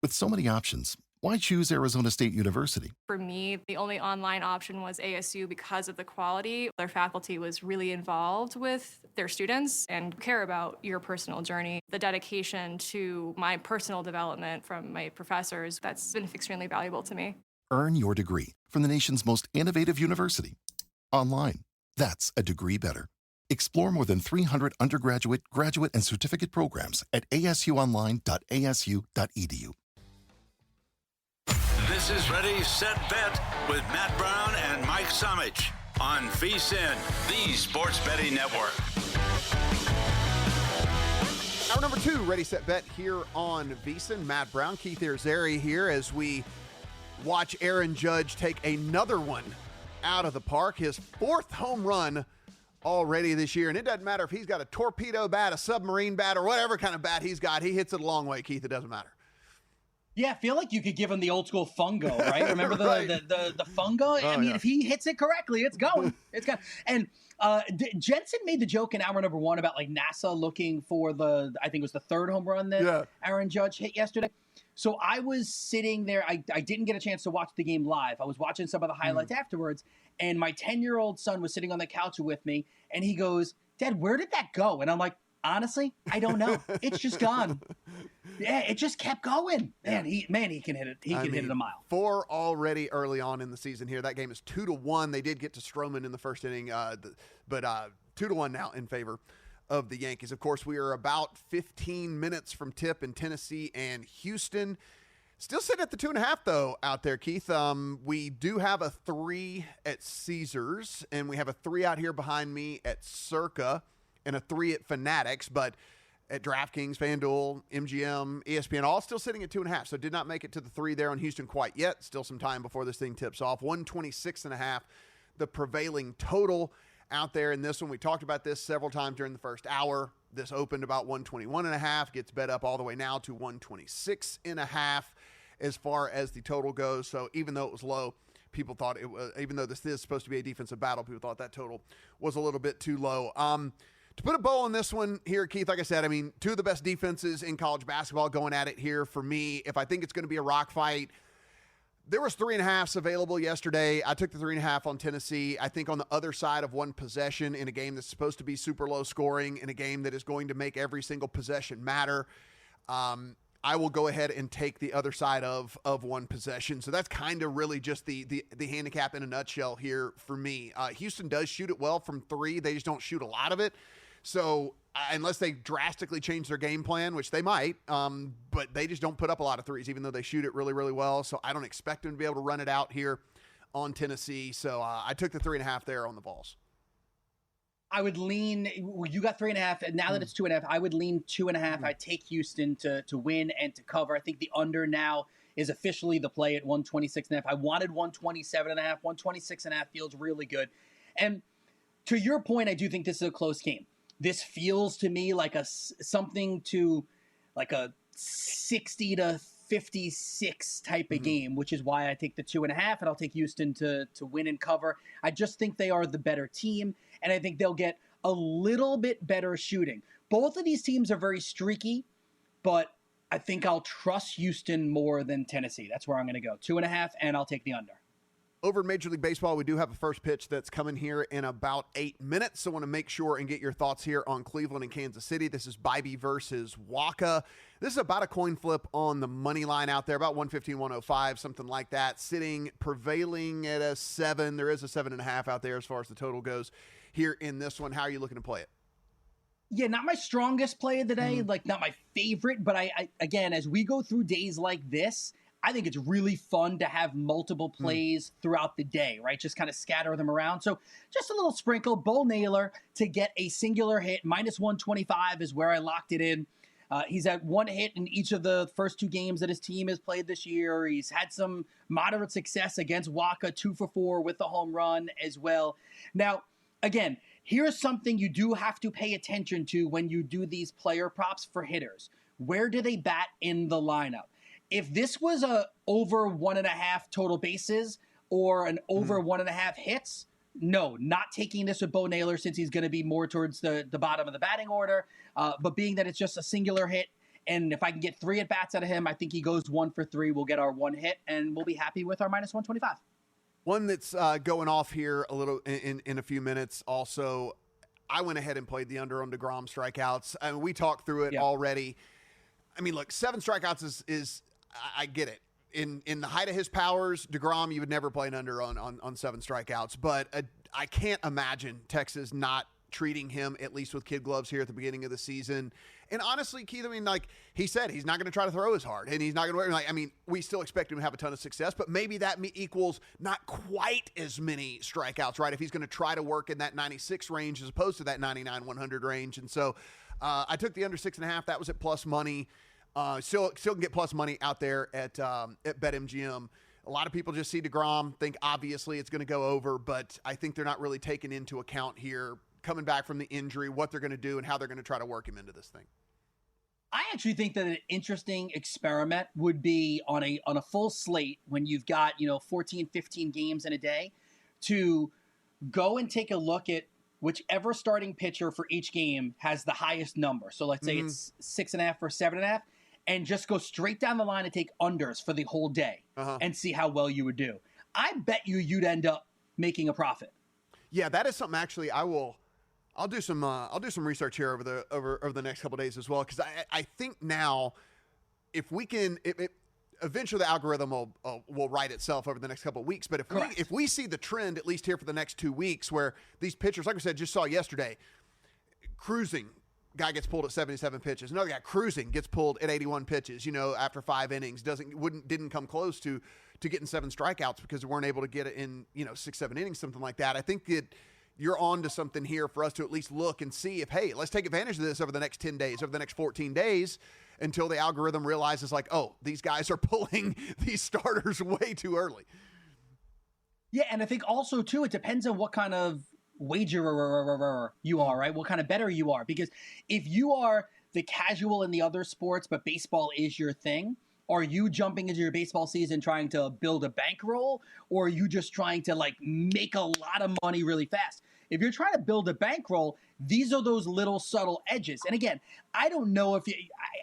With so many options, why choose Arizona State University? For me, the only online option was ASU because of the quality. Their faculty was really involved with their students and care about your personal journey. The dedication to my personal development from my professors, that's been extremely valuable to me. Earn your degree from the nation's most innovative university. Online. That's a degree better. Explore more than 300 undergraduate, graduate, and certificate programs at asuonline.asu.edu. This is Ready, Set, Bet with Matt Brown and Mike Somich on VSiN, the Sports Betting Network. Hour number 2, Ready, Set, Bet here on VSiN. Matt Brown, Keith Irizarry here as we watch Aaron Judge take another one out of the park. His 4th home run already this year. And it doesn't matter if he's got a torpedo bat, a submarine bat, or whatever kind of bat he's got. He hits it a long way, Keith. It doesn't matter. Yeah, I feel like you could give him the old school fungo, right? Remember the fungo? I mean, if he hits it correctly, it's going. It's going. And Jensen made the joke in hour number 1 about like NASA looking for I think it was the 3rd home run that Aaron Judge hit yesterday. So I was sitting there. I didn't get a chance to watch the game live. I was watching some of the highlights afterwards, and my 10-year-old son was sitting on the couch with me, and he goes, "Dad, where did that go?" And I'm like, honestly, I don't know. It's just gone. Yeah, it just kept going. Man, he can hit it. He can hit it a mile. 4 already early on in the season here. That game is 2-1. They did get to Stroman in the first inning, but 2-1 now in favor of the Yankees. Of course, we are about 15 minutes from tip in Tennessee and Houston. Still sitting at the 2.5 though out there, Keith. We do have a 3 at Caesars, and we have a 3 out here behind me at Circa, and a 3 at Fanatics, but at DraftKings, FanDuel, MGM, ESPN, all still sitting at 2.5. So did not make it to the 3 there on Houston quite yet. Still some time before this thing tips off. 126.5, the prevailing total out there in this one. We talked about this several times during the first hour. This opened about 121.5, gets bet up all the way now to 126.5 as far as the total goes. So even though it was low, people thought it was, even though this is supposed to be a defensive battle, people thought that total was a little bit too low. To put a bow on this one here, Keith, like I said, I mean, 2 of the best defenses in college basketball going at it here for me. If I think it's going to be a rock fight, there was 3.5s available yesterday. I took the 3.5 on Tennessee. I think on the other side of one possession in a game that's supposed to be super low scoring, in a game that is going to make every single possession matter, I will go ahead and take the other side of one possession. So that's kind of really just the handicap in a nutshell here for me. Houston does shoot it well from 3. They just don't shoot a lot of it. So unless they drastically change their game plan, which they might, but they just don't put up a lot of 3s, even though they shoot it really, really well. So I don't expect them to be able to run it out here on Tennessee. So I took the 3.5 there on the Vols. I would lean. You got 3.5, and now that it's 2.5, I would lean 2.5. I'd take Houston to win and to cover. I think the under now is officially the play at 126.5. I wanted 127.5. 126.5 feels really good. And to your point, I do think this is a close game. This feels to me like something to like a 60 to 56 type of game, which is why I take the 2.5, and I'll take Houston to win and cover. I just think they are the better team, and I think they'll get a little bit better shooting. Both of these teams are very streaky, but I think I'll trust Houston more than Tennessee. That's where I'm going to go. 2.5, and I'll take the under. Over in Major League Baseball, we do have a first pitch that's coming here in about 8 minutes. So I want to make sure and get your thoughts here on Cleveland and Kansas City. This is Bybee versus Waka. This is about a coin flip on the money line out there, about 115, 105, something like that. Sitting, prevailing at a 7. There is a 7.5 out there as far as the total goes here in this one. How are you looking to play it? Yeah, not my strongest play of the day, like not my favorite. But I again, as we go through days like this, I think it's really fun to have multiple plays throughout the day, right? Just kind of scatter them around. So just a little sprinkle, Bo Naylor to get a singular hit. Minus 125 is where I locked it in. He's had 1 hit in each of the first 2 games that his team has played this year. He's had some moderate success against Waka, 2 for 4 with the home run as well. Now, again, here's something you do have to pay attention to when you do these player props for hitters. Where do they bat in the lineup? If this was a over 1.5 total bases or an over 1.5 hits, no, not taking this with Bo Naylor since he's going to be more towards the bottom of the batting order. But being that it's just a singular hit And if I can get 3 at-bats out of him, I think he goes 1 for 3. We'll get our 1 hit, and we'll be happy with our minus 125. One that's going off here a little in a few minutes also, I went ahead and played the under on DeGrom strikeouts. I mean, we talked through it already. I mean, look, 7 strikeouts is I get it. In the height of his powers, DeGrom, you would never play an under on 7 strikeouts. But I can't imagine Texas not treating him, at least with kid gloves here at the beginning of the season. And honestly, Keith, I mean, like he said, he's not going to try to throw as hard, and he's not going to, I mean, we still expect him to have a ton of success, but maybe that equals not quite as many strikeouts, right? If he's going to try to work in that 96 range as opposed to that 99, 100 range. And so I took the under 6.5. That was at plus money. Still can get plus money out there at BetMGM. A lot of people just see DeGrom, think obviously it's going to go over, but I think they're not really taking into account here coming back from the injury, what they're going to do and how they're going to try to work him into this thing. I actually think that an interesting experiment would be on a full slate when you've got, 14, 15 games in a day to go and take a look at whichever starting pitcher for each game has the highest number. So let's say it's 6.5 or 7.5, and just go straight down the line and take unders for the whole day and see how well you would do. I bet you'd end up making a profit. Yeah, that is something actually I'll do some research here over the next couple of days as well, because I think now if we can, eventually the algorithm will write itself over the next couple of weeks. But if we see the trend, at least here for the next 2 weeks, where these pitchers, like I said, just saw yesterday, cruising guy gets pulled at 77 pitches, another guy cruising gets pulled at 81 pitches, after 5 innings, didn't come close to getting 7 strikeouts because we weren't able to get it in 6-7 innings, something like that. I think that you're on to something here for us to at least look and see if, hey, let's take advantage of this over the next 10 days, over the next 14 days, until the algorithm realizes, like, oh, these guys are pulling these starters way too early. Yeah, and I think also, too, it depends on what kind of wagerer you are, right? What kind of bettor you are. Because if you are the casual in the other sports, but baseball is your thing, are you jumping into your baseball season trying to build a bankroll, or are you just trying to, make a lot of money really fast? If you're trying to build a bankroll, these are those little subtle edges. And again, I don't know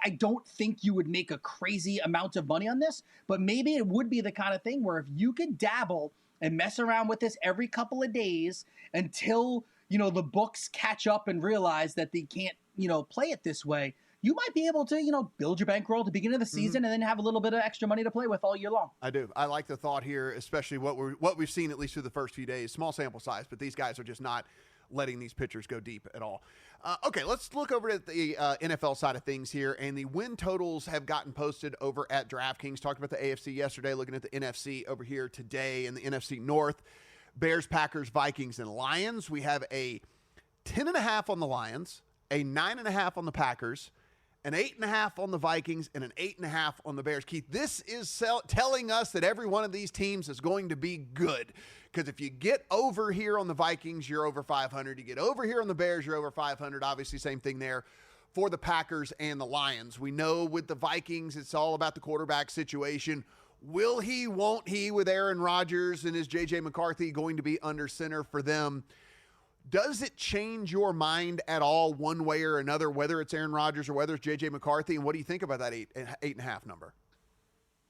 I don't think you would make a crazy amount of money on this, but maybe it would be the kind of thing where if you could dabble and mess around with this every couple of days until, the books catch up and realize that they can't, play it this way, you might be able to, build your bankroll at the beginning of the season and then have a little bit of extra money to play with all year long. I do. I like the thought here, especially what we've seen at least through the first few days. Small sample size, but these guys are just not letting these pitchers go deep at all. Okay, let's look over at the NFL side of things here, and the win totals have gotten posted over at DraftKings. Talked about the AFC yesterday, looking at the NFC over here today in the NFC North. Bears, Packers, Vikings, and Lions. We have a 10.5 on the Lions, a 9.5 on the Packers, an 8.5 on the Vikings, and an 8.5 on the Bears. Keith, this is telling us that every one of these teams is going to be good. Because if you get over here on the Vikings, you're over 500. You get over here on the Bears, you're over 500. Obviously, same thing there for the Packers and the Lions. We know with the Vikings, it's all about the quarterback situation. Will he, won't he, with Aaron Rodgers and is J.J. McCarthy going to be under center for them? Does it change your mind at all one way or another, whether it's Aaron Rodgers or whether it's J.J. McCarthy? And what do you think about that 8.5 number?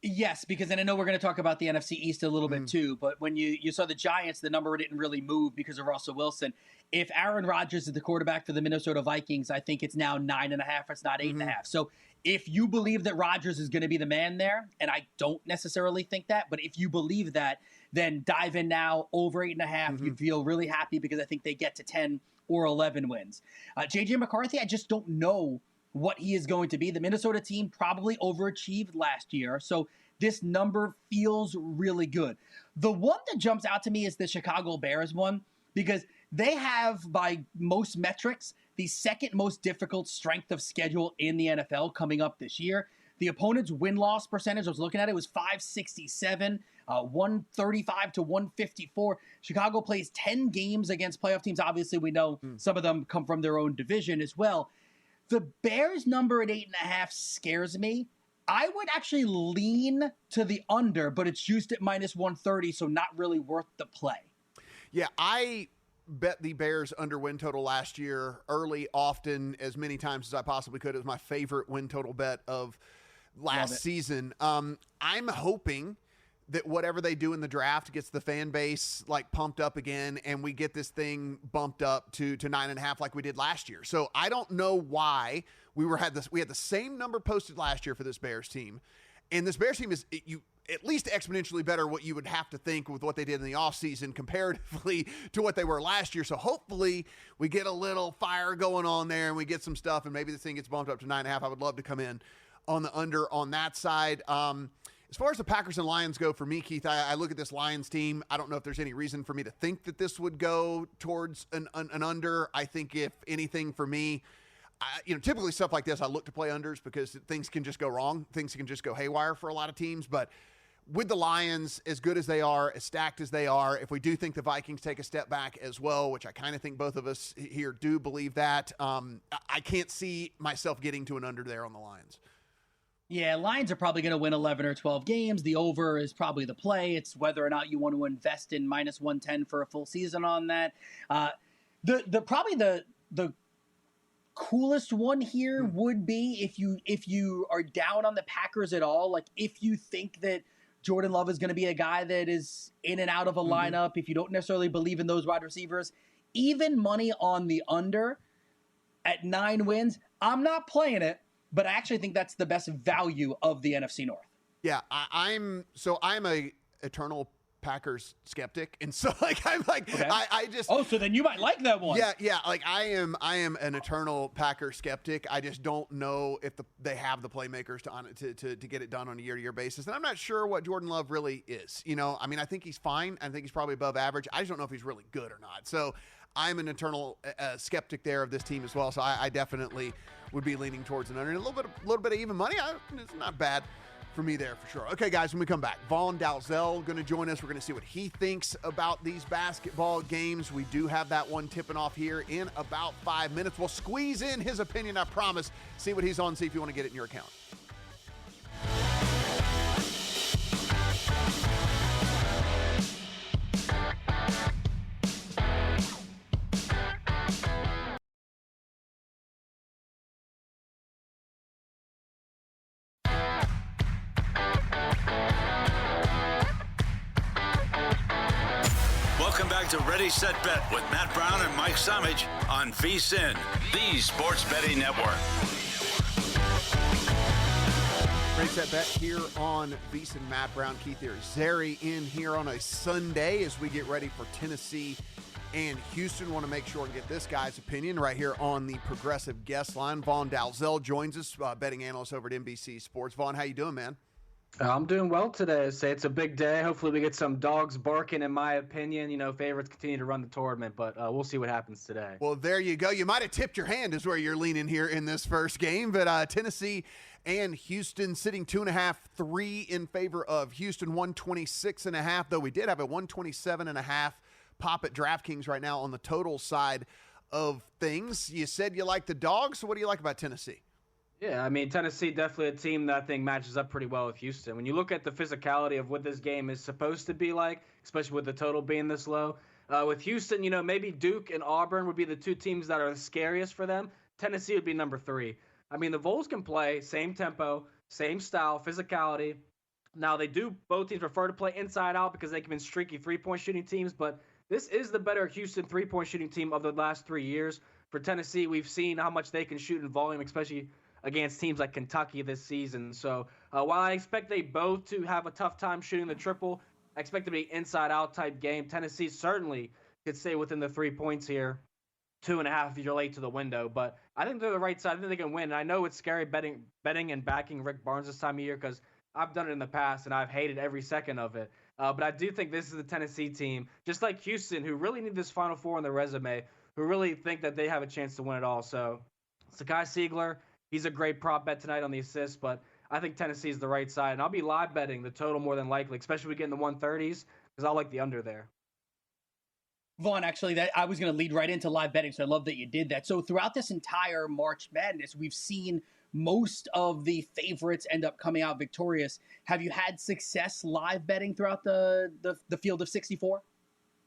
Yes, because then I know we're going to talk about the NFC East a little bit too, but when you saw the Giants, the number didn't really move because of Russell Wilson. If Aaron Rodgers is the quarterback for the Minnesota Vikings, I think it's now 9.5. It's not 8.5. So if you believe that Rodgers is going to be the man there, and I don't necessarily think that, but if you believe that, then dive in now over 8.5. You'd feel really happy because I think they get to 10 or 11 wins. J.J. McCarthy, I just don't know what he is going to be. The Minnesota team probably overachieved last year, so this number feels really good. The one that jumps out to me is the Chicago Bears one, because they have, by most metrics, the second most difficult strength of schedule in the NFL coming up this year. The opponent's win-loss percentage, I was looking at it, was 567, 135 to 154. Chicago plays 10 games against playoff teams. Obviously, we know some of them come from their own division as well. The Bears number at 8.5 scares me. I would actually lean to the under, but it's juiced at minus 130, so not really worth the play. Yeah, I bet the Bears under win total last year early, often, as many times as I possibly could. It was my favorite win total bet of last season. I'm hoping that whatever they do in the draft gets the fan base like pumped up again, and we get this thing bumped up to 9.5 like we did last year. So I don't know why we had the same number posted last year for this Bears team, and this Bears team is at least exponentially better what you would have to think with what they did in the offseason comparatively to what they were last year. So hopefully we get a little fire going on there and we get some stuff, and maybe this thing gets bumped up to 9.5. I would love to come in on the under on that side. As far as the Packers and Lions go, for me, Keith, I look at this Lions team. I don't know if there's any reason for me to think that this would go towards an under. I think if anything for me, typically stuff like this, I look to play unders because things can just go wrong. Things can just go haywire for a lot of teams. But with the Lions, as good as they are, as stacked as they are, if we do think the Vikings take a step back as well, which I kind of think both of us here do believe that, I can't see myself getting to an under there on the Lions. Yeah, Lions are probably going to win 11 or 12 games. The over is probably the play. It's whether or not you want to invest in minus 110 for a full season on that. Probably the coolest one here would be if you are down on the Packers at all, like if you think that Jordan Love is going to be a guy that is in and out of a lineup, if you don't necessarily believe in those wide receivers, even money on the under at 9 wins, I'm not playing it. But I actually think that's the best value of the NFC North. Yeah, I'm a eternal Packers skeptic, and so okay. I just so then you might like that one. Yeah. Like I am an eternal Packers skeptic. I just don't know if they have the playmakers to get it done on a year-to-year basis, and I'm not sure what Jordan Love really is. I think he's fine. I think he's probably above average. I just don't know if he's really good or not. So I'm an eternal skeptic there of this team as well. So I definitely would be leaning towards an under. And a little bit of even money. It's not bad for me there for sure. Okay, guys, when we come back, Vaughn Dalzell going to join us. We're going to see what he thinks about these basketball games. We do have that one tipping off here in about 5 minutes. We'll squeeze in his opinion, I promise. See what he's on, see if you want to get it in your account. Welcome back to Ready, Set, Bet with Matt Brown and Mike Summich on VSiN, the Sports Betting Network. Ready, Set, Bet here on VSiN. Matt Brown, Keith Irizarry in here on a Sunday as we get ready for Tennessee and Houston. Want to make sure and get this guy's opinion right here on the Progressive guest line. Vaughn Dalzell joins us, betting analyst over at NBC Sports. Vaughn, how you doing, man? I'm doing well today. Say it's a big day. Hopefully we get some dogs barking, in my opinion. Favorites continue to run the tournament, but we'll see what happens today. Well, there you go. You might have tipped your hand is where you're leaning here in this first game, but Tennessee and Houston sitting 2.5, 3 in favor of Houston, 126.5, though we did have a 127.5 pop at DraftKings right now on the total side of things. You said you like the dogs, so what do you like about Tennessee? Yeah, Tennessee definitely a team that I think matches up pretty well with Houston. When you look at the physicality of what this game is supposed to be like, especially with the total being this low, with Houston, maybe Duke and Auburn would be the two teams that are the scariest for them. Tennessee would be number 3. The Vols can play same tempo, same style, physicality. Now, both teams prefer to play inside out because they can be streaky three-point shooting teams, but this is the better Houston three-point shooting team of the last 3 years. For Tennessee, we've seen how much they can shoot in volume, especially against teams like Kentucky this season. So while I expect they both to have a tough time shooting the triple, I expect it to be inside-out type game. Tennessee certainly could stay within the 3 points here, 2.5 if you're late to the window. But I think they're the right side. I think they can win. And I know it's scary betting and backing Rick Barnes this time of year because I've done it in the past, and I've hated every second of it. But I do think this is the Tennessee team, just like Houston, who really need this Final Four on their resume, who really think that they have a chance to win it all. So Sakai Siegler, he's a great prop bet tonight on the assist, but I think Tennessee is the right side. And I'll be live betting the total more than likely, especially if we get in the 130s, because I like the under there. Vaughn, actually, that I was going to lead right into live betting, so I love that you did that. So throughout this entire March Madness, we've seen most of the favorites end up coming out victorious. Have you had success live betting throughout the field of 64?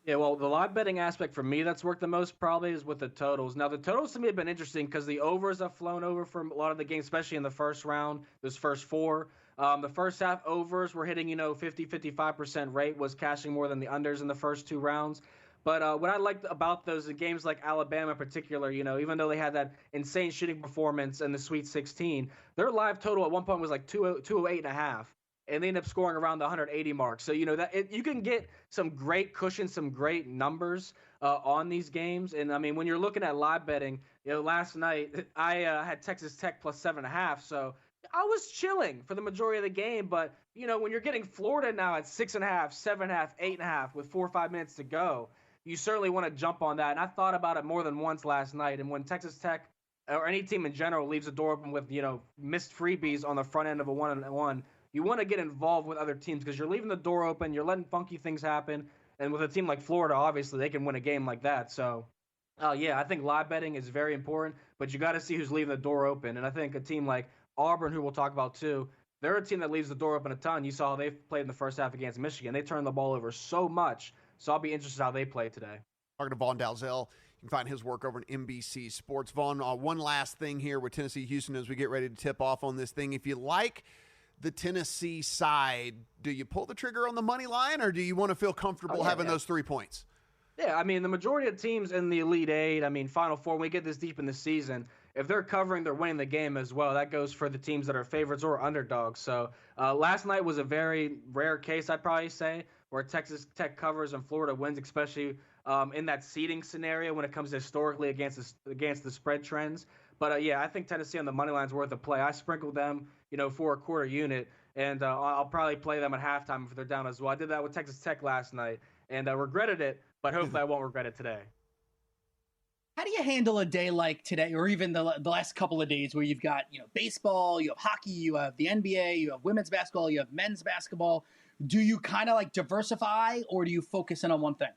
Yeah, well, the live betting aspect for me that's worked the most probably is with the totals. Now, the totals to me have been interesting because the overs have flown over from a lot of the games, especially in the first round, those first four. The first half overs were hitting, 55% rate, was cashing more than the unders in the first two rounds. But what I liked about those games like Alabama in particular, even though they had that insane shooting performance in the Sweet 16, their live total at one point was like 208 and a half. And they end up scoring around the 180 mark. So, you can get some great cushion, some great numbers on these games. And I mean, when you're looking at live betting, last night I had Texas Tech plus 7.5. So I was chilling for the majority of the game. But, when you're getting Florida now at 6.5, 7.5, 8.5 with 4 or 5 minutes to go, you certainly want to jump on that. And I thought about it more than once last night. And when Texas Tech or any team in general leaves the door open with, missed freebies on the front end of a 1-on-1, you want to get involved with other teams because you're leaving the door open. You're letting funky things happen. And with a team like Florida, obviously, they can win a game like that. So, yeah, I think live betting is very important, but you got to see who's leaving the door open. And I think a team like Auburn, who we'll talk about too, they're a team that leaves the door open a ton. You saw how they played in the first half against Michigan. They turned the ball over so much. So I'll be interested how they play today. Talking to Vaughn Dalzell. You can find his work over at NBC Sports. Vaughn, one last thing here with Tennessee-Houston as we get ready to tip off on this thing. If you like the Tennessee side, do you pull the trigger on the money line, or do you want to feel comfortable having those 3 points? Yeah, I mean, the majority of teams in the Elite Eight, Final Four, when we get this deep in the season, if they're covering, they're winning the game as well. That goes for the teams that are favorites or underdogs. So last night was a very rare case, I'd probably say, where Texas Tech covers and Florida wins, especially in that seeding scenario when it comes historically against the spread trends. But, yeah, I think Tennessee on the money line is worth a play. I sprinkled them, for a quarter unit, and I'll probably play them at halftime if they're down as well. I did that with Texas Tech last night, and I regretted it, but hopefully I won't regret it today. How do you handle a day like today, or even the last couple of days where you've got, baseball, you have hockey, you have the NBA, you have women's basketball, you have men's basketball? Do you kind of like diversify, or do you focus in on one thing?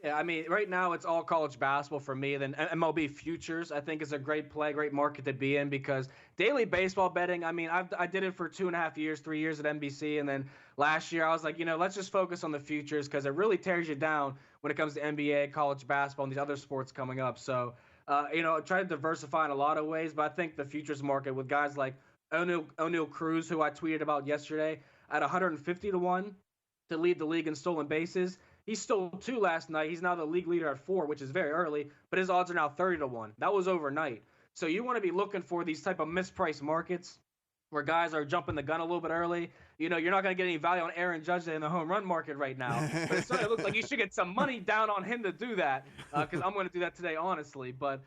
Yeah, right now it's all college basketball for me. Then MLB futures, I think, is a great play, great market to be in because daily baseball betting, I did it for 2.5 years, 3 years at NBC. And then last year I was like, let's just focus on the futures because it really tears you down when it comes to NBA, college basketball, and these other sports coming up. So, try to diversify in a lot of ways. But I think the futures market with guys like O'Neal Cruz, who I tweeted about yesterday, at 150 to 1 to lead the league in stolen bases. He stole 2 last night. He's now the league leader at 4, which is very early, but his odds are now 30 to 1. That was overnight. So you want to be looking for these type of mispriced markets where guys are jumping the gun a little bit early. You're not going to get any value on Aaron Judge in the home run market right now. But it certainly looks like you should get some money down on him to do that because I'm going to do that today, honestly. But,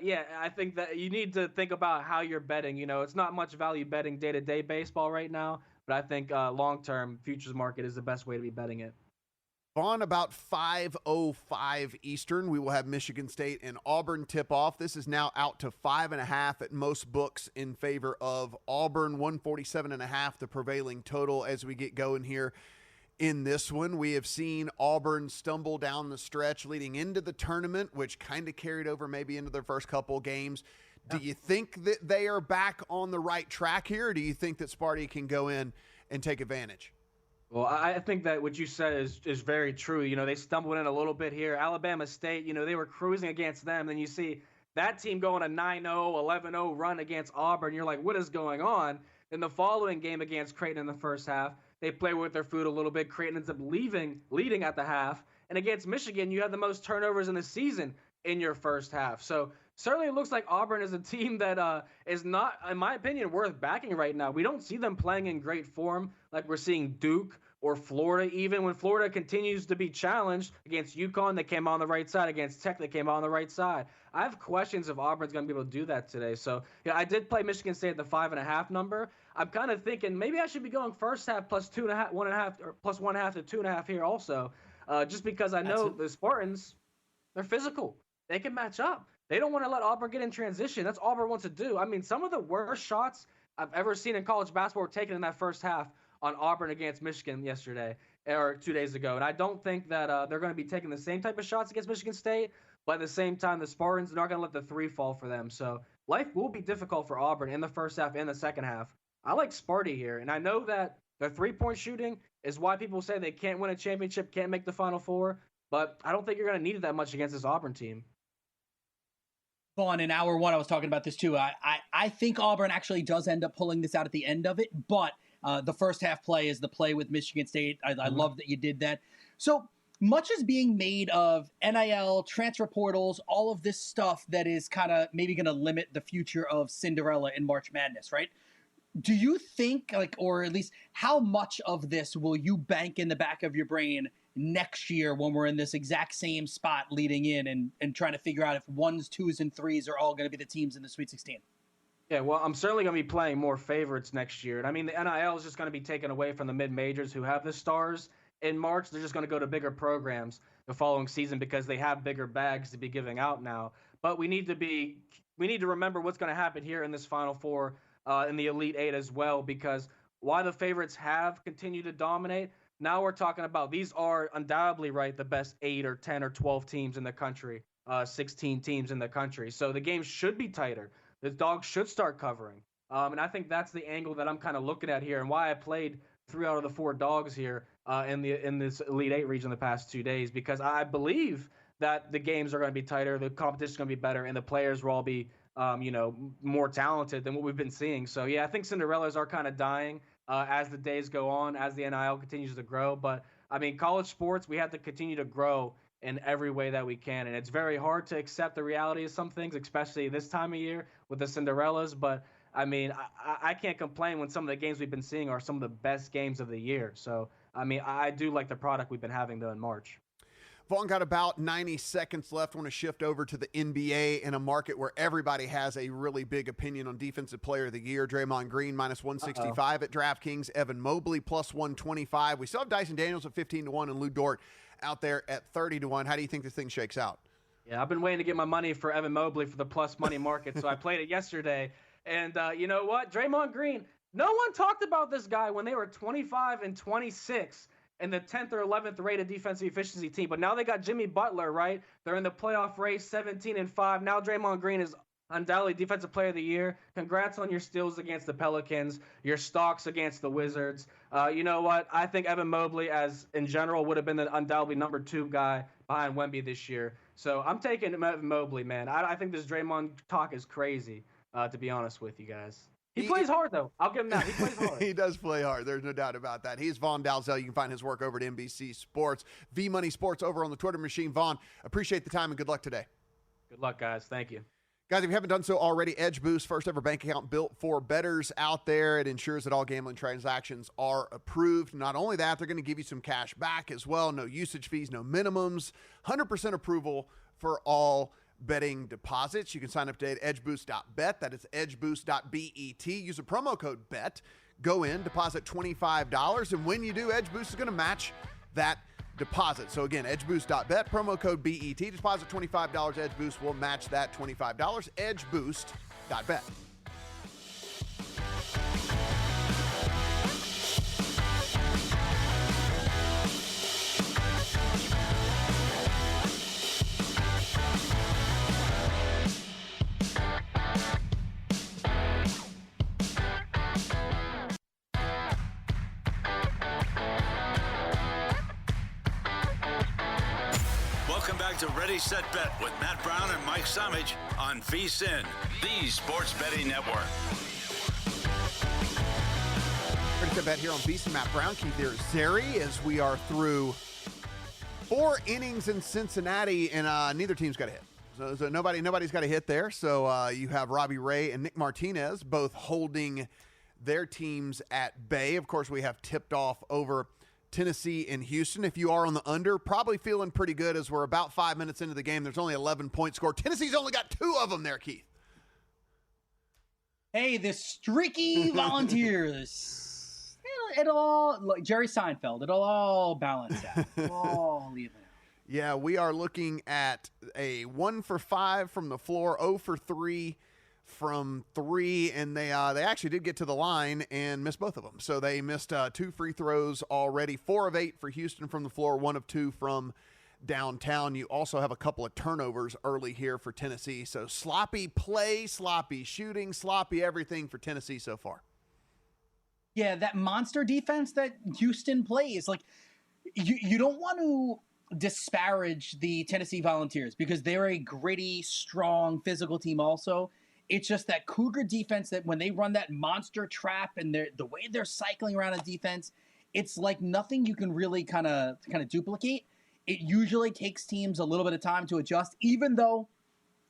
yeah, I think that you need to think about how you're betting. It's not much value betting day-to-day baseball right now, but I think long-term futures market is the best way to be betting it. On about 5:05 Eastern, we will have Michigan State and Auburn tip-off. This is now out to 5.5 at most books in favor of Auburn, 147.5 the prevailing total as we get going here in this one. We have seen Auburn stumble down the stretch leading into the tournament, which kind of carried over maybe into their first couple games. Do you think that they are back on the right track here, or do you think that Sparty can go in and take advantage? Well, I think that what you said is very true. They stumbled in a little bit here. Alabama State, they were cruising against them. Then you see that team going a 9-0, 11-0 run against Auburn. You're like, what is going on? In the following game against Creighton in the first half, they play with their food a little bit. Creighton ends up leading at the half. And against Michigan, you had the most turnovers in the season in your first half. So certainly it looks like Auburn is a team that is not, in my opinion, worth backing right now. We don't see them playing in great form like we're seeing Duke or Florida. Even when Florida continues to be challenged against UConn, they came on the right side. Against Tech, they came on the right side. I have questions if Auburn's going to be able to do that today. So, I did play Michigan State at the 5.5 number. I'm kind of thinking maybe I should be going first half plus 2.5, 1.5, or plus 1.5 to 2.5 here also, just because I know the Spartans, they're physical. They can match up. They don't want to let Auburn get in transition. That's all Auburn wants to do. Some of the worst shots I've ever seen in college basketball were taken in that first half on Auburn against Michigan yesterday or 2 days ago. And I don't think that they're going to be taking the same type of shots against Michigan State, but at the same time, the Spartans are not going to let the 3 fall for them. So life will be difficult for Auburn in the first half and the second half. I like Sparty here, and I know that their 3-point shooting is why people say they can't win a championship, can't make the Final Four. but I don't think you're going to need it that much against this Auburn team. Vaughn, in hour one, I was talking about this too. I think Auburn actually does end up pulling this out at the end of it, but the first half play is the play with Michigan State. I love that you did that. So much is being made of NIL, transfer portals, all of this stuff that is kind of maybe going to limit the future of Cinderella in March Madness, right? Do you think, or at least how much of this will you bank in the back of your brain next year when we're in this exact same spot leading in and trying to figure out if 1s, 2s, and 3s are all going to be the teams in the Sweet 16? Yeah, well, I'm certainly going to be playing more favorites next year. And I mean, the NIL is just going to be taken away from the mid-majors who have the stars in March. They're just going to go to bigger programs the following season because they have bigger bags to be giving out now. But we need to remember what's going to happen here in this Final Four in the Elite Eight as well, because while the favorites have continued to dominate, now we're talking about these are undoubtedly, right, the best 8 or 10 or 12 teams in the country, 16 teams in the country. So the game should be tighter. The dogs should start covering. And I think that's the angle that I'm kind of looking at here and why I played 3 out of the 4 dogs here in this Elite Eight region the past 2 days, because I believe that the games are going to be tighter, the competition is going to be better, and the players will all be more talented than what we've been seeing. So, yeah, I think Cinderellas are kind of dying as the days go on, as the NIL continues to grow. But, I mean, college sports, we have to continue to grow in every way that we can. And it's very hard to accept the reality of some things, especially this time of year with the Cinderellas. But, I mean, I can't complain when some of the games we've been seeing are some of the best games of the year. So, I mean, I do like the product we've been having, though, in March. Vaughn, got about 90 seconds left. I want to shift over to the NBA in a market where everybody has a really big opinion on Defensive Player of the Year. Draymond Green minus 165 at DraftKings. Evan Mobley plus 125. We still have Dyson Daniels at 15-1 and Lou Dort out there at 30-1. How do you think this thing shakes out? Yeah, I've been waiting to get my money for Evan Mobley for the plus money market, so I played it yesterday. And you know what? Draymond Green, no one talked about this guy when they were 25 and 26. And the 10th or 11th rated defensive efficiency team. But now they got Jimmy Butler, right? They're in the playoff race, 17-5. Now Draymond Green is undoubtedly Defensive Player of the Year. Congrats on your steals against the Pelicans, your stalks against the Wizards. You know what? I think Evan Mobley, as in general, would have been the undoubtedly number 2 guy behind Wemby this year. So I'm taking Evan Mobley, man. I think this Draymond talk is crazy, to be honest with you guys. He plays hard, though. I'll give him that. He plays hard. He does play hard. There's no doubt about that. He's Vaughn Dalzell. You can find his work over at NBC Sports. V-Money Sports over on the Twitter machine. Vaughn, appreciate the time and good luck today. Good luck, guys. Thank you. Guys, if you haven't done so already, Edge Boost, first ever bank account built for bettors out there. It ensures that all gambling transactions are approved. Not only that, they're going to give you some cash back as well. No usage fees, no minimums. 100% approval for all betting deposits. You can sign up today at edgeboost.bet. That is edgeboost.bet. Use a promo code BET. Go in, deposit $25, and when you do, Edge Boost is going to match that deposit. So again, edgeboost.bet, promo code BET. Deposit $25. Edge Boost will match that $25. Edgeboost.bet. Welcome back to Ready, Set, Bet with Matt Brown and Mike Samich on VSiN, the Sports Betting Network. Ready, Set, Bet here on VSiN. Matt Brown, Keith Irizarry, as we are through 4 innings in Cincinnati, and neither team's got a hit. So nobody's got a hit there. So you have Robbie Ray and Nick Martinez both holding their teams at bay. Of course, we have tipped off over Tennessee and Houston. If you are on the under, probably feeling pretty good as we're about 5 minutes into the game. There's only 11 points scored. Tennessee's only got 2 of them there, Keith. Hey, the streaky Volunteers. It'll all, like Jerry Seinfeld, it'll all balance out. All even out. Yeah, we are looking at a 1 for 5 from the floor, 0 for 3 from 3, and they actually did get to the line and missed both of them. So they missed 2 free throws already. 4 of 8 for Houston from the floor, 1 of 2 from downtown. You also have a couple of turnovers early here for Tennessee. So sloppy play, sloppy shooting, sloppy everything for Tennessee so far. Yeah, that monster defense that Houston plays, like you don't want to disparage the Tennessee Volunteers because they're a gritty, strong, physical team also. It's just that Cougar defense that when they run that monster trap and the way they're cycling around a defense, it's like nothing you can really kind of duplicate. It usually takes teams a little bit of time to adjust, even though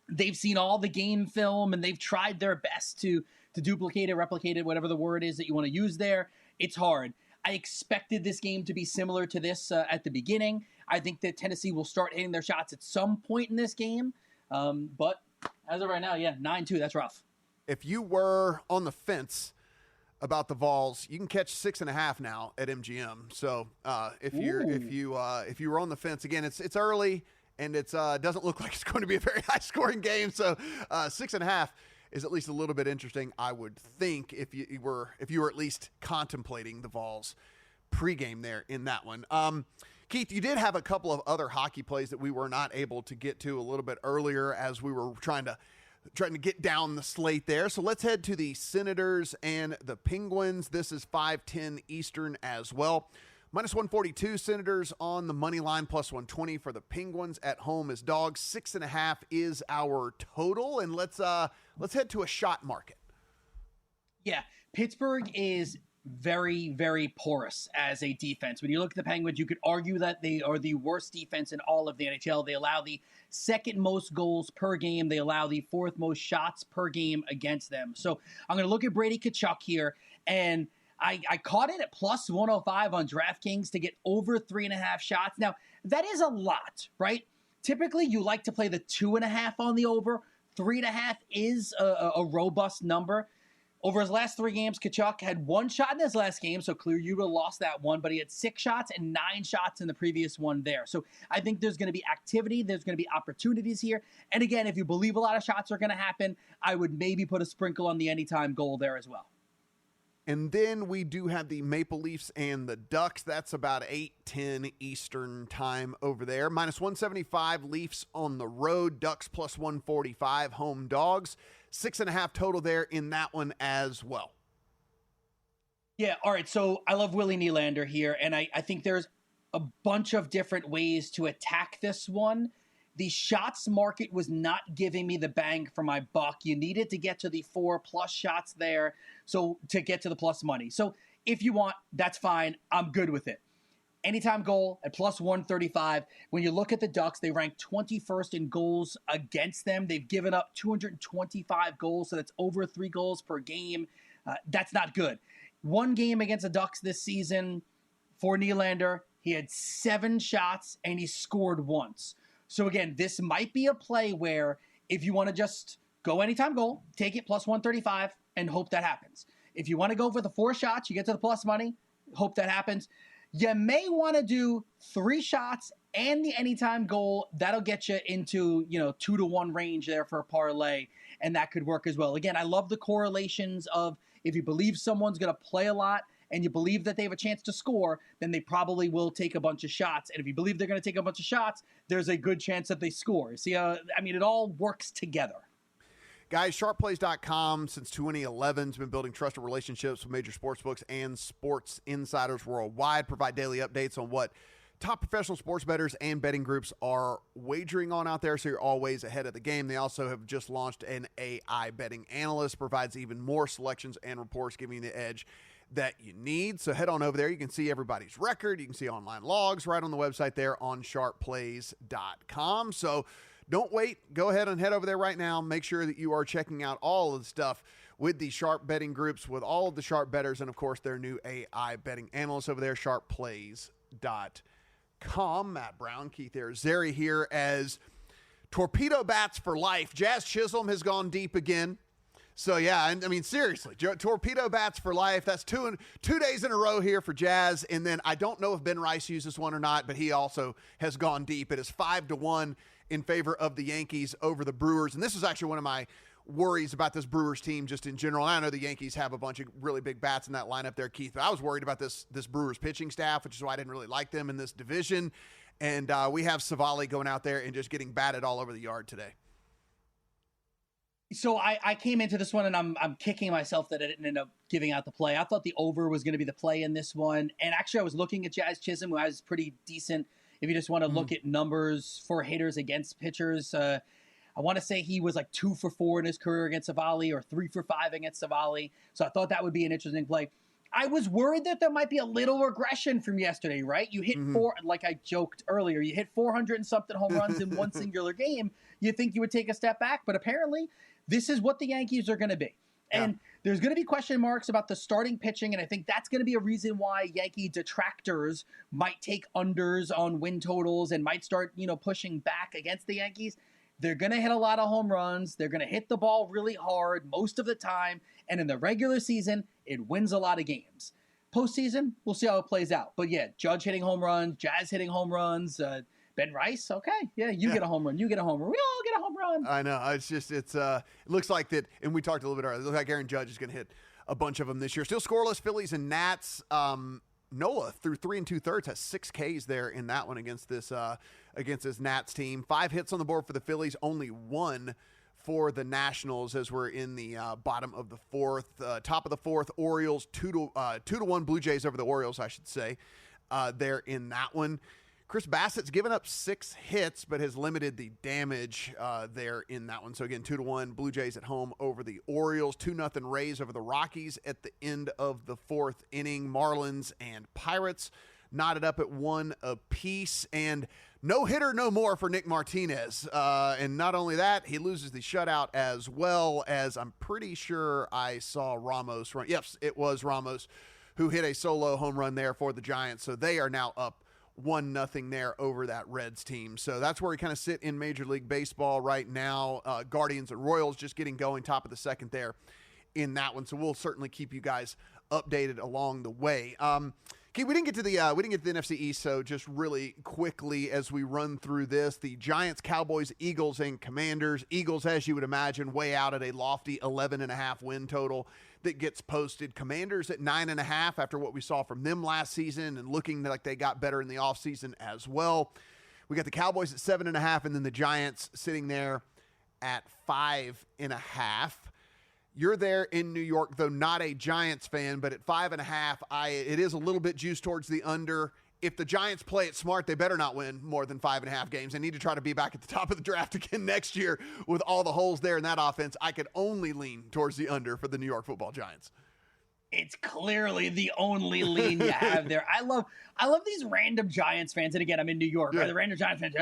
they've seen all the game film and they've tried their best to duplicate it, replicate it, whatever the word is that you want to use there. It's hard. I expected this game to be similar to this at the beginning. I think that Tennessee will start hitting their shots at some point in this game. But as of right now, 9-2, that's rough. If you were on the fence about the Vols, you can catch 6.5 now at MGM. So if you were on the fence, again, it's early and it doesn't look like it's going to be a very high scoring game. So 6.5 is at least a little bit interesting, I would think, if you were at least contemplating the Vols pregame there in that one. Keith, you did have a couple of other hockey plays that we were not able to get to a little bit earlier as we were trying to get down the slate there. So let's head to the Senators and the Penguins. This is 5:10 Eastern as well. -142 Senators on the money line, +120 for the Penguins at home as dogs. 6.5 is our total. And let's head to a shot market. Yeah, Pittsburgh is very, very porous as a defense. When you look at the Penguins, you could argue that they are the worst defense in all of the NHL. They allow the second most goals per game. They allow the fourth most shots per game against them. So I'm going to look at Brady Tkachuk here, and I caught it at +105 on DraftKings to get over 3.5 shots. Now, that is a lot, right? Typically, you like to play the 2.5 on the over. 3.5 is a robust number. Over his last 3 games, Tkachuk had 1 shot in his last game, so clear you would have lost that one, but he had 6 shots and 9 shots in the previous one there. So I think there's going to be activity, there's going to be opportunities here. And again, if you believe a lot of shots are going to happen, I would maybe put a sprinkle on the anytime goal there as well. And then we do have the Maple Leafs and the Ducks. That's about 8:10 Eastern time over there. -175 Leafs on the road. Ducks +145 home dogs. 6.5 total there in that one as well. Yeah, all right. So I love Willie Nylander here, and I think there's a bunch of different ways to attack this one. The shots market was not giving me the bang for my buck. You needed to get to the 4+ shots there so to get to the plus money. So if you want, that's fine. I'm good with it. Anytime goal at +135. When you look at the Ducks, they rank 21st in goals against them. They've given up 225 goals, so that's over 3 goals per game. That's not good. One game against the Ducks this season for Nylander, he had 7 shots and he scored once. So again, this might be a play where if you want to just go anytime goal, take it +135 and hope that happens. If you want to go for the 4 shots, you get to the plus money, hope that happens. You may want to do 3 shots and the anytime goal. That'll get you into, 2-to-1 range there for a parlay, and that could work as well. Again, I love the correlations of if you believe someone's going to play a lot and you believe that they have a chance to score, then they probably will take a bunch of shots. And if you believe they're going to take a bunch of shots, there's a good chance that they score. See, it all works together. Guys, sharpplays.com since 2011 has been building trusted relationships with major sportsbooks and sports insiders worldwide, provide daily updates on what top professional sports bettors and betting groups are wagering on out there, so you're always ahead of the game. They also have just launched an AI betting analyst, provides even more selections and reports, giving you the edge that you need. So head on over there. You can see everybody's record. You can see online logs right on the website there on sharpplays.com. So don't wait. Go ahead and head over there right now. Make sure that you are checking out all of the stuff with the sharp betting groups, with all of the sharp bettors, and, of course, their new AI betting analysts over there, sharpplays.com. Matt Brown, Keith Irizarry here as torpedo bats for life. Jazz Chisholm has gone deep again. So, yeah, seriously, torpedo bats for life. That's 2 days in a row here for Jazz. And then I don't know if Ben Rice used this one or not, but he also has gone deep. It is 5-1 in favor of the Yankees over the Brewers. And this is actually one of my worries about this Brewers team just in general. I know the Yankees have a bunch of really big bats in that lineup there, Keith, but I was worried about this Brewers pitching staff, which is why I didn't really like them in this division. And we have Savali going out there and just getting batted all over the yard today. So I came into this one and I'm kicking myself that I didn't end up giving out the play. I thought the over was going to be the play in this one. And actually I was looking at Jazz Chisholm, who has pretty decent if you just want to look at numbers for hitters against pitchers, I want to say he was like 2 for 4 in his career against Savali or 3 for 5 against Savali. So I thought that would be an interesting play. I was worried that there might be a little regression from yesterday, right? You hit like I joked earlier, you hit 400 and something home runs in one singular game. You think you would take a step back, but apparently this is what the Yankees are going to be. And there's going to be question marks about the starting pitching, and I think that's going to be a reason why Yankee detractors might take unders on win totals and might start, pushing back against the Yankees. They're going to hit a lot of home runs. They're going to hit the ball really hard most of the time. And in the regular season, it wins a lot of games. Postseason, we'll see how it plays out. But yeah, Judge hitting home runs, Jazz hitting home runs, Ben Rice, okay. Yeah, you get a home run. You get a home run. We all get a home run. I know. It looks like that, and we talked a little bit earlier, it looks like Aaron Judge is going to hit a bunch of them this year. Still scoreless, Phillies and Nats. Nola through 3 2/3 has 6 Ks there in that one against this Nats team. 5 hits on the board for the Phillies, only 1 for the Nationals as we're in the bottom of the 4th. Top of the 4th, Orioles 2-1 Blue Jays over the Orioles, I should say. There in that one. Chris Bassett's given up 6 hits, but has limited the damage there in that one. So again, 2-1 Blue Jays at home over the Orioles, 2-0 Rays over the Rockies at the end of the 4th inning. Marlins and Pirates knotted up at 1 apiece, and no hitter, no more for Nick Martinez. And not only that, he loses the shutout as well, as I'm pretty sure I saw Ramos run. Yes, it was Ramos who hit a solo home run there for the Giants. So they are now up 1-0 there over that Reds team. So that's where we kind of sit in Major League Baseball right now. Guardians and Royals just getting going, top of the 2nd there in that one. So we'll certainly keep you guys updated along the way. Okay, we didn't get to the NFC East, so just really quickly as we run through this, the Giants, Cowboys, Eagles, and Commanders. Eagles, as you would imagine, way out at a lofty 11.5 win total that gets posted. Commanders at 9.5 after what we saw from them last season and looking like they got better in the offseason as well. We got the Cowboys at 7.5 and then the Giants sitting there at 5.5. You're there in New York, though not a Giants fan, but at 5.5, it is a little bit juiced towards the under. If the Giants play it smart, they better not win more than 5.5 games. They need to try to be back at the top of the draft again next year with all the holes there in that offense. I could only lean towards the under for the New York Football Giants. It's clearly the only lean you have there. I love these random Giants fans. And again, I'm in New York, right? The random Giants fans,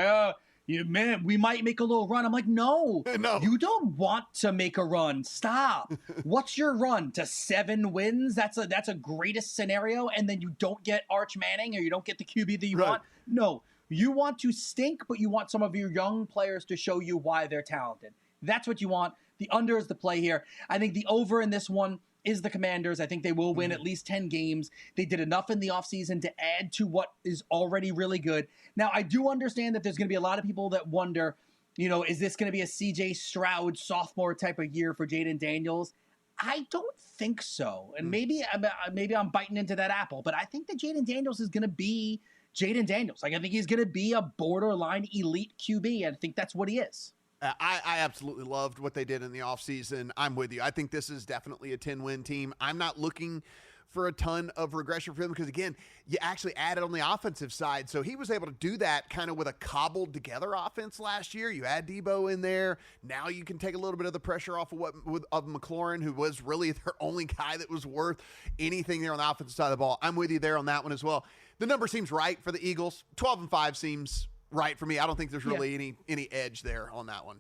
man, we might make a little run. I'm like, no, you don't want to make a run. Stop. What's your run? To 7 wins? That's a greatest scenario. And then you don't get Arch Manning or you don't get the QB that you want. No, you want to stink, but you want some of your young players to show you why they're talented. That's what you want. The under is the play here. I think the over in this one is the Commanders. I think they will win at least 10 games. They did enough in the offseason to add to what is already really good. Now, I do understand that there's going to be a lot of people that wonder, is this going to be a C.J. Stroud sophomore type of year for Jaden Daniels? I don't think so. And maybe I'm biting into that apple, but I think that Jaden Daniels is going to be Jaden Daniels. Like, I think he's going to be a borderline elite QB, and I think that's what he is. I absolutely loved what they did in the offseason. I'm with you. I think this is definitely a 10-win team. I'm not looking for a ton of regression for him because, again, you actually added on the offensive side. So he was able to do that kind of with a cobbled-together offense last year. You add Debo in there. Now you can take a little bit of the pressure off of McLaurin, who was really their only guy that was worth anything there on the offensive side of the ball. I'm with you there on that one as well. The number seems right for the Eagles. 12-5 seems right for me. I don't think there's really any edge there on that one.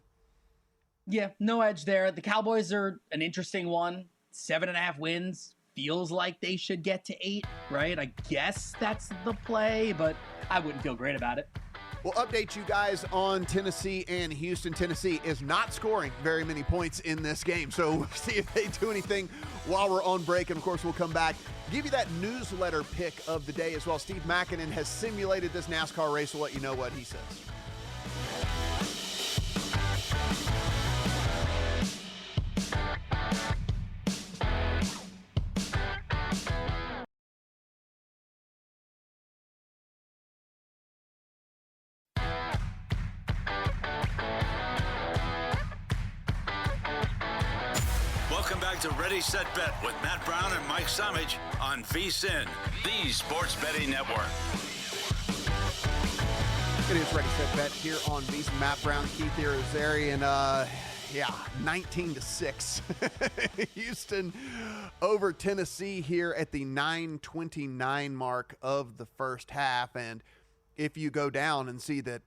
Yeah, no edge there. The Cowboys are an interesting one. 7.5 wins. Feels like they should get to 8, right? I guess that's the play, but I wouldn't feel great about it. We'll update you guys on Tennessee and Houston. Tennessee is not scoring very many points in this game, so we'll see if they do anything while we're on break. And, of course, we'll come back, give you that newsletter pick of the day as well. Steve Mackinnon has simulated this NASCAR race. We'll let you know what he says. Welcome back to Ready, Set, Bet with Matt Brown and Mike Samich on VSiN, the Sports Betting Network. It is Ready, Set, Bet here on VSiN. Matt Brown, Keith Irizarry, and 19-6. Houston over Tennessee here at the 9:29 mark of the first half. And if you go down and see that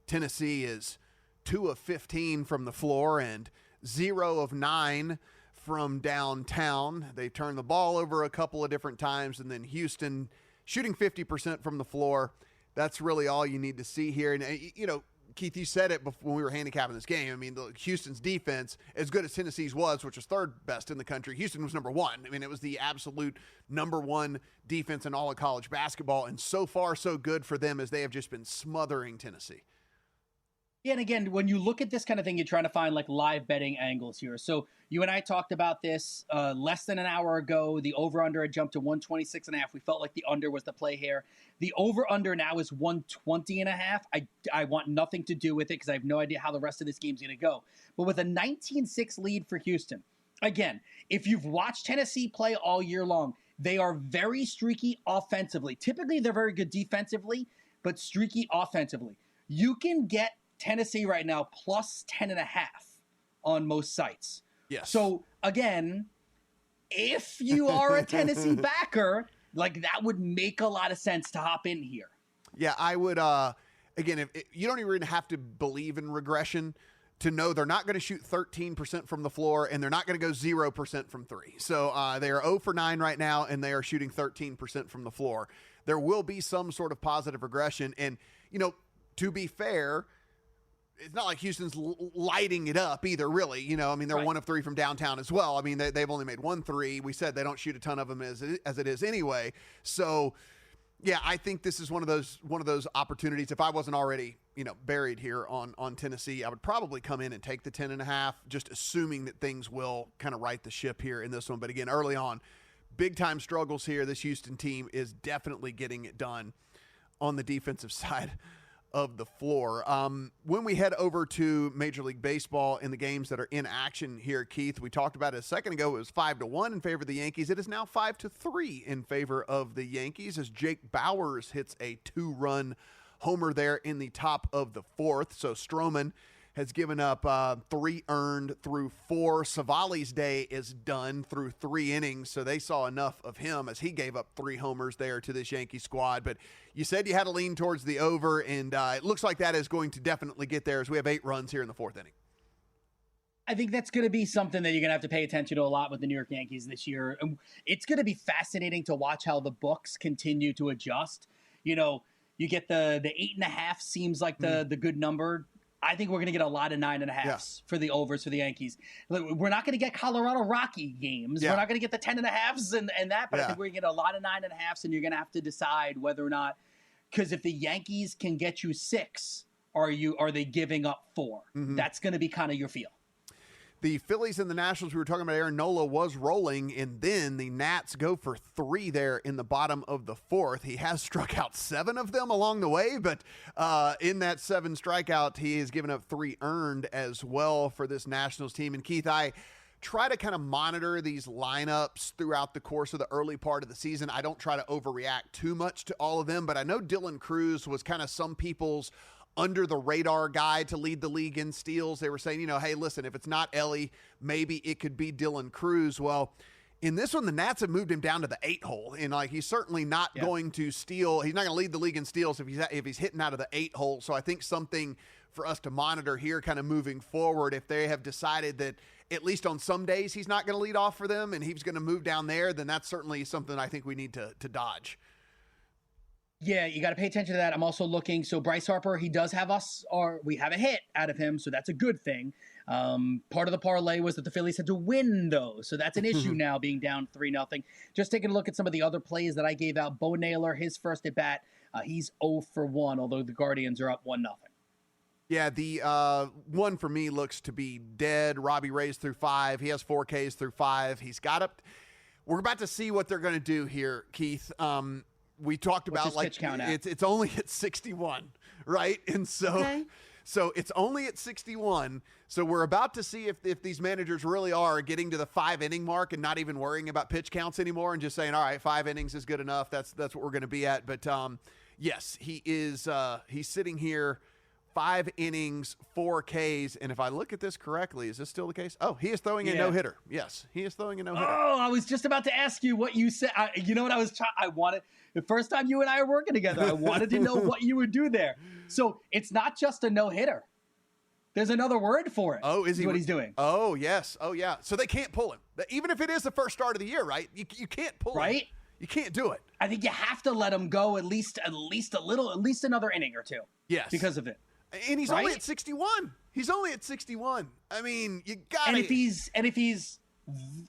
Tennessee is 2 of 15 from the floor and 0 of 9 from downtown, they turned the ball over a couple of different times, and then Houston shooting 50% from the floor. That's really all you need to see here. And, you know, Keith, you said it before when we were handicapping this game. I mean, Houston's defense, as good as Tennessee's was, which was third best in the country, Houston was number one. I mean, it was the absolute number one defense in all of college basketball. And so far, so good for them as they have just been smothering Tennessee. Yeah, and again, when you look at this kind of thing, you're trying to find like live betting angles here. So you and I talked about this less than an hour ago. The over-under had jumped to 126.5. We felt like the under was the play here. The over-under now is 120.5. I want nothing to do with it because I have no idea how the rest of this game's going to go. But with a 19-6 lead for Houston, again, if you've watched Tennessee play all year long, they are very streaky offensively. Typically, they're very good defensively, but streaky offensively. You can get Tennessee right now plus 10.5 on most sites. Yes. So if you are a Tennessee backer, like that would make a lot of sense to hop in here. Yeah, I would. Again, if you don't even have to believe in regression to know they're not going to shoot 13% from the floor and they're not going to go 0% from three. So they are 0 for 9 right now and they are shooting 13% from the floor. There will be some sort of positive regression. And, you know, to be fair, it's not like Houston's lighting it up either, really. You know, I mean, they're 1 of 3 from downtown as well. I mean, they've only made 1 3. We said they don't shoot a ton of them as it is anyway. So, yeah, I think this is one of those opportunities. If I wasn't already, you know, buried here on Tennessee, I would probably come in and take the 10.5, just assuming that things will kind of right the ship here in this one. But again, early on, big time struggles here. This Houston team is definitely getting it done on the defensive side of the floor. When we head over to Major League Baseball in the games that are in action here, Keith, we talked about it a second ago. It was 5-1 in favor of the Yankees. It is now 5-3 in favor of the Yankees as Jake Bauers hits a 2-run homer there in the top of the fourth. So Stroman has given up 3 earned through 4. Savali's day is done through 3 innings, so they saw enough of him as he gave up 3 homers there to this Yankee squad. But you said you had to lean towards the over, and it looks like that is going to definitely get there as we have 8 runs here in the 4th inning. I think that's going to be something that you're going to have to pay attention to a lot with the New York Yankees this year. It's going to be fascinating to watch how the books continue to adjust. You know, you get the 8.5 seems like the good number. I think we're going to get a lot of 9.5s for the overs for the Yankees. We're not going to get Colorado Rocky games. Yeah. We're not going to get the 10.5s and that, but I think we're going to get a lot of 9.5s, and you're going to have to decide whether or not, because if the Yankees can get you 6, are they giving up 4? Mm-hmm. That's going to be kind of your feel. The Phillies and the Nationals, we were talking about, Aaron Nola was rolling, and then the Nats go for 3 there in the bottom of the 4th. He has struck out 7 of them along the way, but in that 7 strikeout, he has given up 3 earned as well for this Nationals team. And Keith, I try to kind of monitor these lineups throughout the course of the early part of the season. I don't try to overreact too much to all of them, but I know Dylan Cruz was kind of some people's under the radar guy to lead the league in steals. They were saying, you know, hey, listen, if it's not Ellie, maybe it could be Dylan Cruz. Well, in this one, the Nats have moved him down to the 8 hole, and like he's certainly not going to steal. He's not going to lead the league in steals if he's hitting out of the 8 hole. So I think something for us to monitor here, kind of moving forward, if they have decided that at least on some days he's not going to lead off for them and he's going to move down there, then that's certainly something I think we need to dodge. Yeah, you got to pay attention to that. I'm also looking. So Bryce Harper, he does have we have a hit out of him, so that's a good thing. Part of the parlay was that the Phillies had to win, though, so that's an issue now, being down 3-0. Just taking a look at some of the other plays that I gave out. Bo Naylor, his first at bat, he's 0 for 1, although the Guardians are up 1-0. Yeah, the one for me looks to be dead. Robbie Ray's through 5. He has 4 Ks through 5. He's got up. We're about to see what they're going to do here, Keith. We talked about like it's only at 61, right? And so it's only at 61. So we're about to see if these managers really are getting to the 5 inning mark and not even worrying about pitch counts anymore and just saying, all right, 5 innings is good enough. That's what we're going to be at. But Yes, he is. He's sitting here, 5 innings, 4 Ks. And if I look at this correctly, is this still the case? Oh, he is throwing a no-hitter. Yes, he is throwing a no-hitter. Oh, I was just about to ask you what you said. You know what I was trying? I wanted the first time you and I are working together. I wanted to know what you would do there. So it's not just a no-hitter. There's another word for it. Oh, is he? What he's doing? Oh, yes. Oh, yeah. So they can't pull him, even if it is the first start of the year, right? You can't pull him. Right? You can't do it. I think you have to let him go at least another inning or two. Yes. Because of it. And he's only at 61. He's only at 61. I mean, you got to.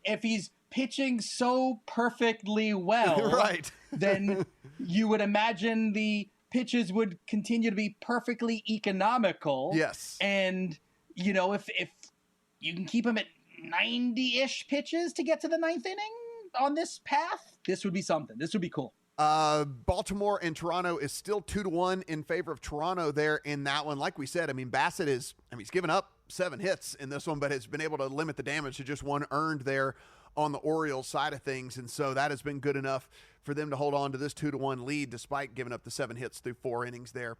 If he's pitching so perfectly well, right, then you would imagine the pitches would continue to be perfectly economical. Yes. And if you can keep him at 90-ish pitches to get to the 9th inning on this path, this would be something. This would be cool. Baltimore and Toronto is still 2-1 in favor of Toronto there in that one. Like we said, I mean, Bassett he's given up 7 hits in this one, but has been able to limit the damage to just 1 earned there on the Orioles side of things. And so that has been good enough for them to hold on to this 2-1 lead, despite giving up the 7 hits through 4 innings there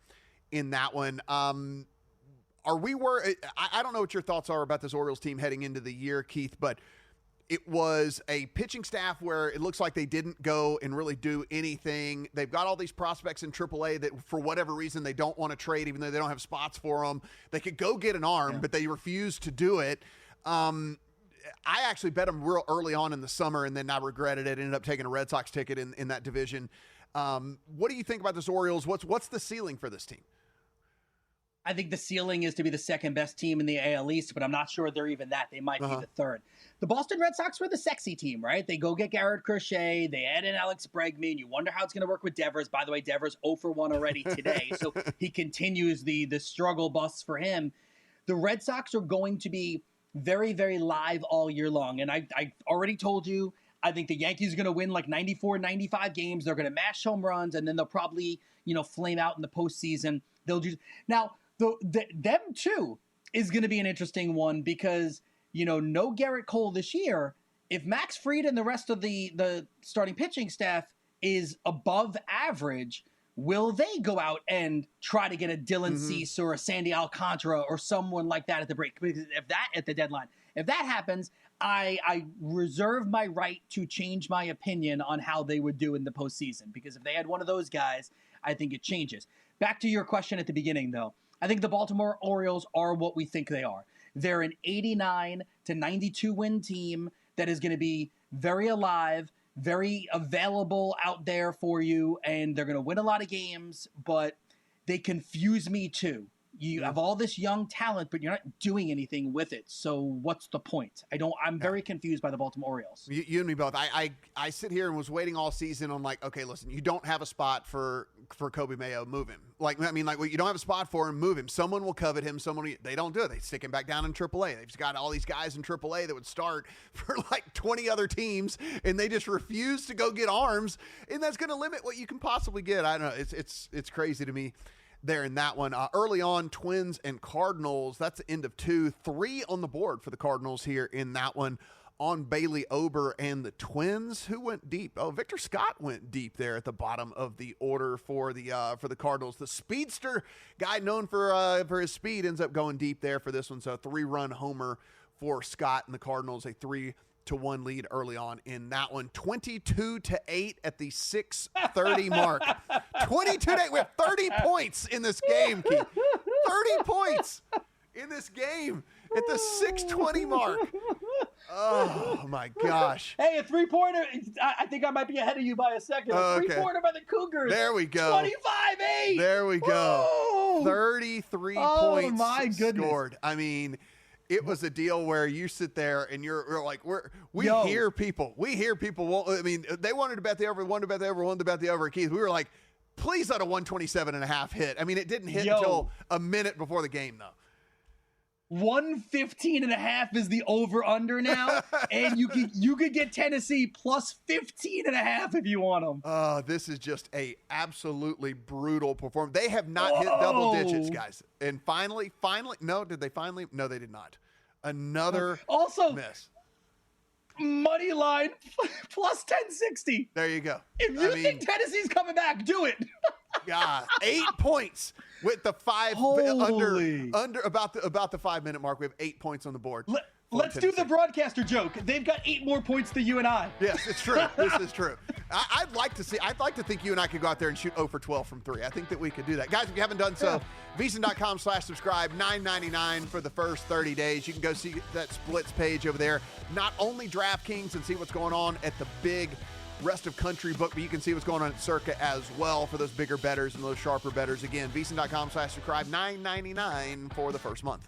in that one. Are we worried? I don't know what your thoughts are about this Orioles team heading into the year, Keith, but it was a pitching staff where it looks like they didn't go and really do anything. They've got all these prospects in AAA that for whatever reason they don't want to trade, even though they don't have spots for them. They could go get an arm, but they refuse to do it. I actually bet them real early on in the summer, and then I regretted it. Ended up taking a Red Sox ticket in that division. What do you think about this Orioles? What's the ceiling for this team? I think the ceiling is to be the second best team in the AL East, but I'm not sure they're even that. They might be the third. The Boston Red Sox were the sexy team, right? They go get Garrett Crochet. They add in Alex Bregman. You wonder how it's going to work with Devers. By the way, Devers 0 for 1 already today, so he continues the struggle bus for him. The Red Sox are going to be very, very live all year long, and I already told you, I think the Yankees are going to win like 94, 95 games. They're going to mash home runs, and then they'll probably, flame out in the postseason. They'll do now. Them too is going to be an interesting one because, no Garrett Cole this year. If Max Fried and the rest of the starting pitching staff is above average, will they go out and try to get a Dylan Cease or a Sandy Alcantara or someone like that at the break? Because at the deadline, if that happens, I reserve my right to change my opinion on how they would do in the postseason. Because if they had one of those guys, I think it changes. Back to your question at the beginning, though. I think the Baltimore Orioles are what we think they are. They're an 89 to 92 win team that is going to be very alive, very available out there for you, and they're going to win a lot of games, but they confuse me too. You have all this young talent, but you're not doing anything with it. So what's the point? I'm very confused by the Baltimore Orioles. You and me both. I sit here and was waiting all season on okay, listen, you don't have a spot for Kobe Mayo, move him. You don't have a spot for him, move him. Someone will covet him. They don't do it. They stick him back down in AAA. They've got all these guys in AAA that would start for 20 other teams, and they just refuse to go get arms, and that's going to limit what you can possibly get. I don't know. It's crazy to me. There in that one. Early on, Twins and Cardinals. That's the end of 2. 3 on the board for the Cardinals here in that one on Bailey Ober and the Twins. Who went deep? Oh, Victor Scott went deep there at the bottom of the order for the Cardinals. The speedster guy known for his speed ends up going deep there for this one. So a 3-run homer for Scott and the Cardinals. A 3-1 lead early on in that one. 22-8 at the 6:30 mark. 22-8. We have 30 points in this game, Keith. 30 points in this game at the 6:20 mark. Oh, my gosh. Hey, a 3-pointer. I think I might be ahead of you by a second. A 3-pointer by the Cougars. There we go. 25-8. There we go. Whoa. 33 points my goodness. scored. I mean, it was a deal where you sit there and we're like, we hear people. I mean, they wanted to bet the over, wanted to bet the over. Keith, we were like, please let a 127.5 hit. I mean, it didn't hit until a minute before the game, though. 115.5 is the over-under now, and you could get Tennessee plus 15.5 if you want them. This is just a absolutely brutal performance. They have not hit double digits, guys. And finally, no, did they finally? No, they did not. Another miss. Money line plus 1060. There you go. If you think Tennessee's coming back, do it. God, 8 points with the under about the 5 minute mark. We have 8 points on the board. Let's do the broadcaster joke. They've got 8 more points than you and I. Yes, it's true. This is true. I'd like to think you and I could go out there and shoot 0 for 12 from 3. I think that we could do that. Guys, if you haven't done so, VSiN.com/subscribe, $9.99 for the first 30 days. You can go see that splits page over there. Not only DraftKings and see what's going on at the big rest of country book, but you can see what's going on at Circa as well for those bigger bettors and those sharper bettors. Again, VSiN.com/subscribe, $9.99 for the first month.